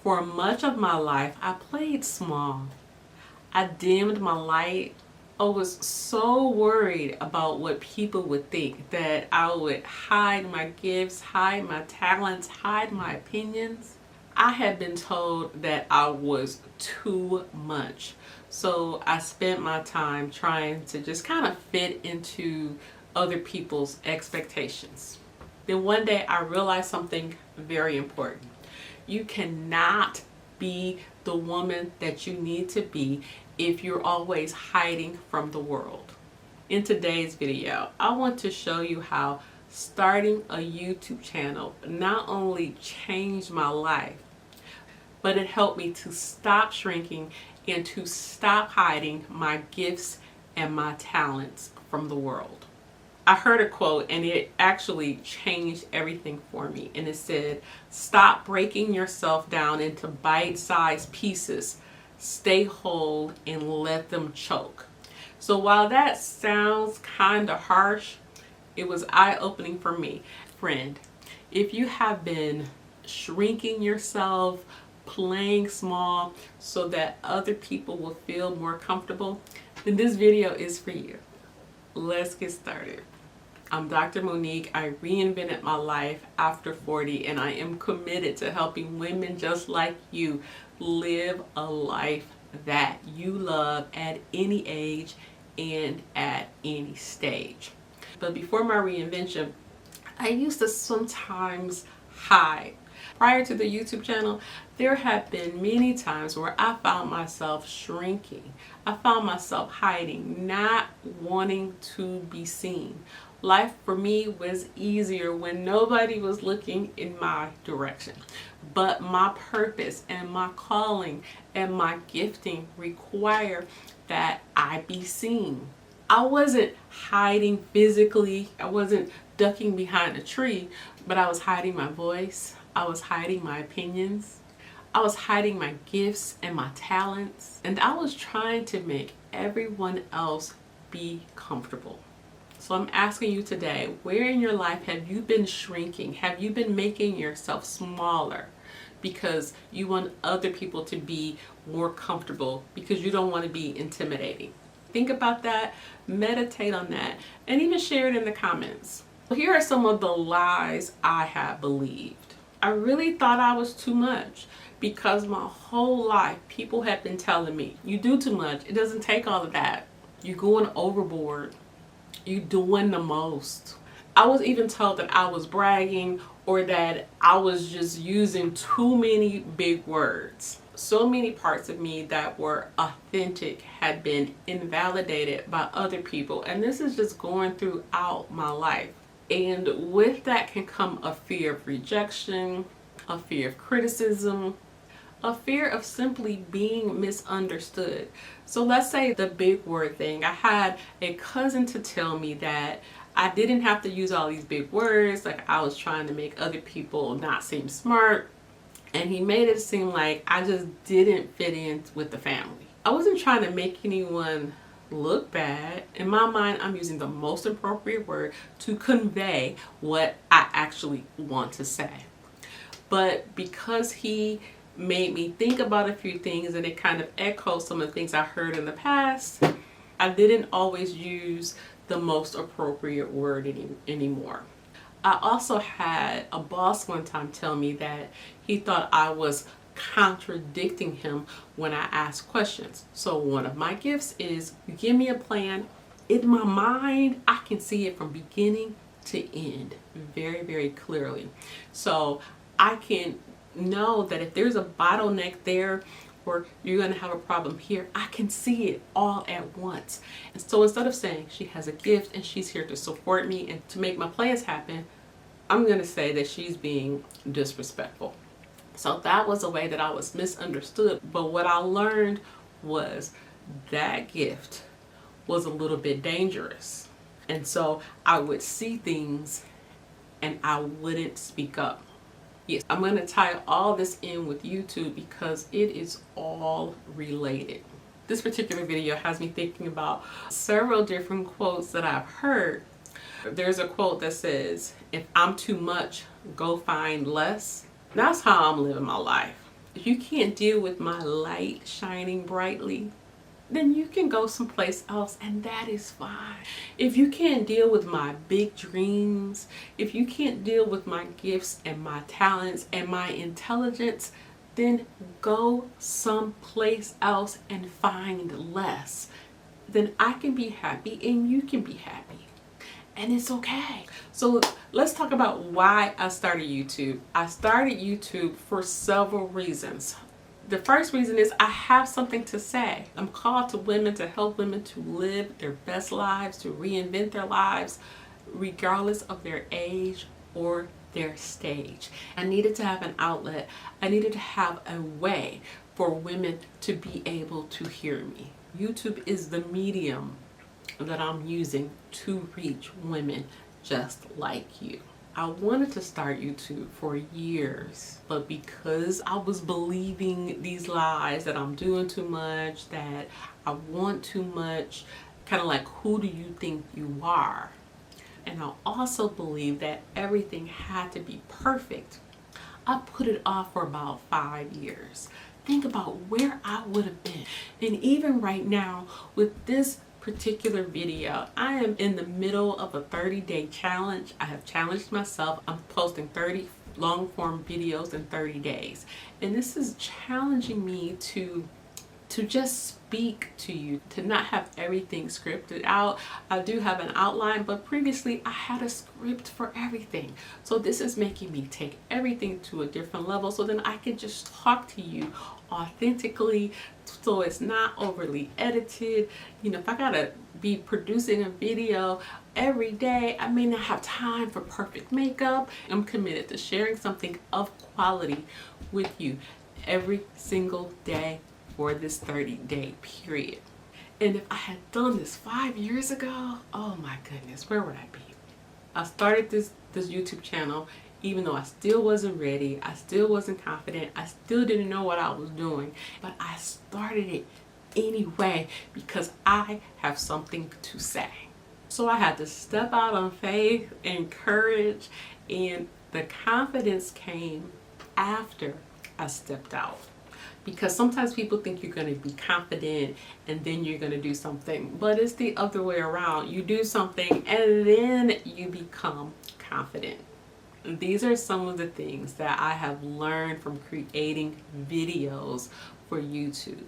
For much of my life, I played small. I dimmed my light. I was so worried about what people would think that I would hide my gifts, hide my talents, hide my opinions. I had been told that I was too much. So I spent my time trying to just kind of fit into other people's expectations. Then one day I realized something very important. You cannot be the woman that you need to be if you're always hiding from the world. In today's video, I want to show you how starting a YouTube channel not only changed my life, but it helped me to stop shrinking and to stop hiding my gifts and my talents from the world. I heard a quote and it actually changed everything for me. And it said, "Stop breaking yourself down into bite-sized pieces. Stay whole and let them choke." So while that sounds kind of harsh, it was eye-opening for me. Friend, if you have been shrinking yourself, playing small so that other people will feel more comfortable, then this video is for you. Let's get started. I'm Dr. Monique. I reinvented my life after 40, and I am committed to helping women just like you live a life that you love at any age and at any stage. But before my reinvention, I used to sometimes hide. Prior to the YouTube channel, there have been many times where I found myself shrinking. I found myself hiding, not wanting to be seen. Life for me was easier when nobody was looking in my direction. But my purpose and my calling and my gifting require that I be seen. I wasn't hiding physically. I wasn't ducking behind a tree, but I was hiding my voice. I was hiding my opinions. I was hiding my gifts and my talents. And I was trying to make everyone else be comfortable. So I'm asking you today, where in your life have you been shrinking? Have you been making yourself smaller because you want other people to be more comfortable, because you don't want to be intimidating? Think about that, meditate on that, and even share it in the comments. Here are some of the lies I have believed. I really thought I was too much because my whole life people have been telling me, you do too much. It doesn't take all of that. You're going overboard. You're doing the most. I was even told that I was bragging or that I was just using too many big words. So many parts of me that were authentic had been invalidated by other people, and this is just going throughout my life. And with that can come a fear of rejection, a fear of criticism, a fear of simply being misunderstood. So let's say the big word thing. I had a cousin to tell me that I didn't have to use all these big words, like I was trying to make other people not seem smart. And he made it seem like I just didn't fit in with the family. I wasn't trying to make anyone look bad. In my mind, I'm using the most appropriate word to convey what I actually want to say. But because he made me think about a few things and it kind of echoes some of the things I heard in the past, I didn't always use the most appropriate word anymore. I also had a boss one time tell me that he thought I was contradicting him when I asked questions. So one of my gifts is, you give me a plan, in my mind I can see it from beginning to end very, very clearly. So I can know that if there's a bottleneck there or you're going to have a problem here, I can see it all at once. And so instead of saying she has a gift and she's here to support me and to make my plans happen, I'm going to say that she's being disrespectful. So that was a way that I was misunderstood. But what I learned was that gift was a little bit dangerous. And so I would see things and I wouldn't speak up. Yes, I'm going to tie all this in with YouTube because it is all related. This particular video has me thinking about several different quotes that I've heard. There's a quote that says, "If I'm too much, go find less." That's how I'm living my life. If you can't deal with my light shining brightly, then you can go someplace else, and that is fine. If you can't deal with my big dreams, if you can't deal with my gifts and my talents and my intelligence, then go someplace else and find less. Then I can be happy and you can be happy. And it's okay. So let's talk about why I started YouTube. I started YouTube for several reasons. The first reason is I have something to say. I'm called to women to help women to live their best lives, to reinvent their lives, regardless of their age or their stage. I needed to have an outlet. I needed to have a way for women to be able to hear me. YouTube is the medium that I'm using to reach women just like you. I wanted to start YouTube for years, but because I was believing these lies that I'm doing too much, that I want too much, kind of like, who do you think you are? And I also believed that everything had to be perfect. I put it off for about 5 years. Think about where I would have been. And even right now with this particular video, I am in the middle of a 30-day challenge. I have challenged myself. I'm posting 30 long form videos in 30 days. And this is challenging me to just speak to you, to not have everything scripted out. I do have an outline, but previously I had a script for everything. So this is making me take everything to a different level so then I can just talk to you authentically, so it's not overly edited. You know, if I gotta be producing a video every day, I may not have time for perfect makeup. I'm committed to sharing something of quality with you every single day for this 30-day period. And if I had done this 5 years ago, oh my goodness, where would I be? I started this YouTube channel even though I still wasn't ready, I still wasn't confident, I still didn't know what I was doing, but I started it anyway because I have something to say. So I had to step out on faith and courage, and the confidence came after I stepped out. Because sometimes people think you're going to be confident and then you're going to do something, but it's the other way around. You do something and then you become confident. These are some of the things that I have learned from creating videos for YouTube.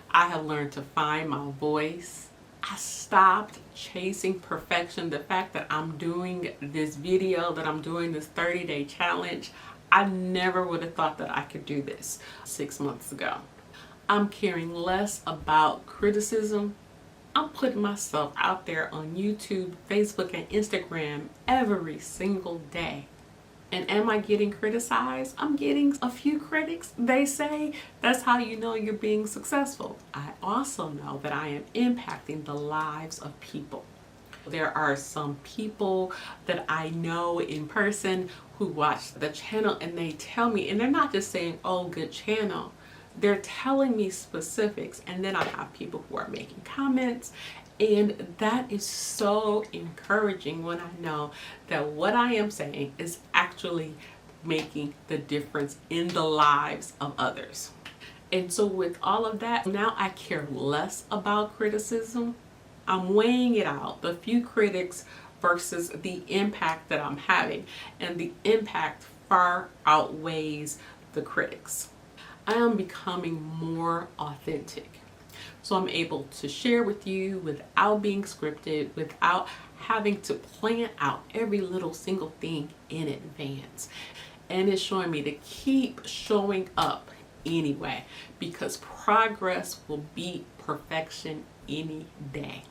I have learned to find my voice. I stopped chasing perfection. The fact that I'm doing this video, that I'm doing this 30-day challenge, I never would have thought that I could do this 6 months ago. I'm caring less about criticism. I'm putting myself out there on YouTube, Facebook, and Instagram every single day. And am I getting criticized? I'm getting a few critics. They say that's how you know you're being successful. I also know that I am impacting the lives of people. There are some people that I know in person who watch the channel and they tell me, and they're not just saying, oh, good channel. They're telling me specifics, and then I have people who are making comments, and that is so encouraging when I know that what I am saying is actually making the difference in the lives of others. And so with all of that, now I care less about criticism. I'm weighing it out, the few critics versus the impact that I'm having, and the impact far outweighs the critics. I am becoming more authentic. So I'm able to share with you without being scripted, without having to plan out every little single thing in advance. And it's showing me to keep showing up anyway, because progress will beat perfection any day.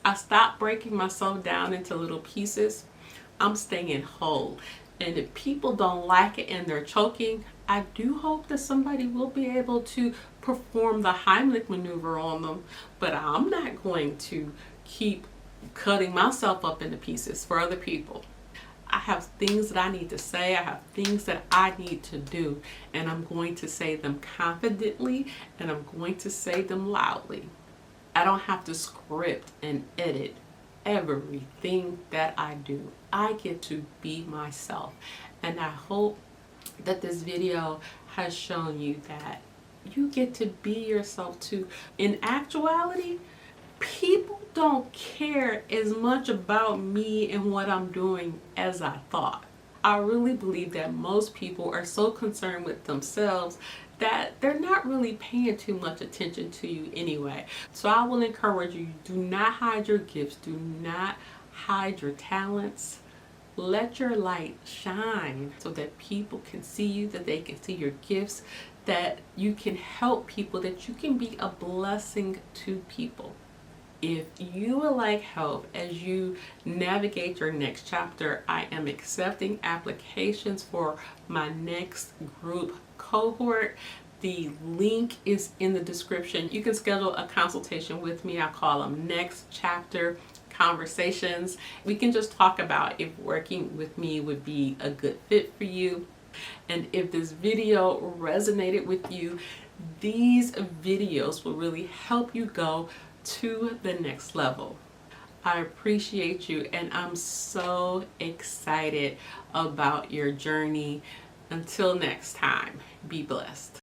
I stopped breaking myself down into little pieces. I'm staying whole. And if people don't like it and they're choking, I do hope that somebody will be able to perform the Heimlich maneuver on them, but I'm not going to keep cutting myself up into pieces for other people. I have things that I need to say, I have things that I need to do, and I'm going to say them confidently, and I'm going to say them loudly. I don't have to script and edit everything that I do. I get to be myself, and I hope that this video has shown you that you get to be yourself too. In actuality, people don't care as much about me and what I'm doing as I thought. I really believe that most people are so concerned with themselves that they're not really paying too much attention to you anyway. So I will encourage you, do not hide your gifts, do not hide your talents. Let your light shine so that people can see you, that they can see your gifts, that you can help people, that you can be a blessing to people. If you would like help as you navigate your next chapter, I am accepting applications for my next group cohort. The link is in the description. You can schedule a consultation with me. I call them next chapter conversations. We can just talk about if working with me would be a good fit for you. And if this video resonated with you, these videos will really help you go to the next level. I appreciate you, and I'm so excited about your journey. Until next time, be blessed.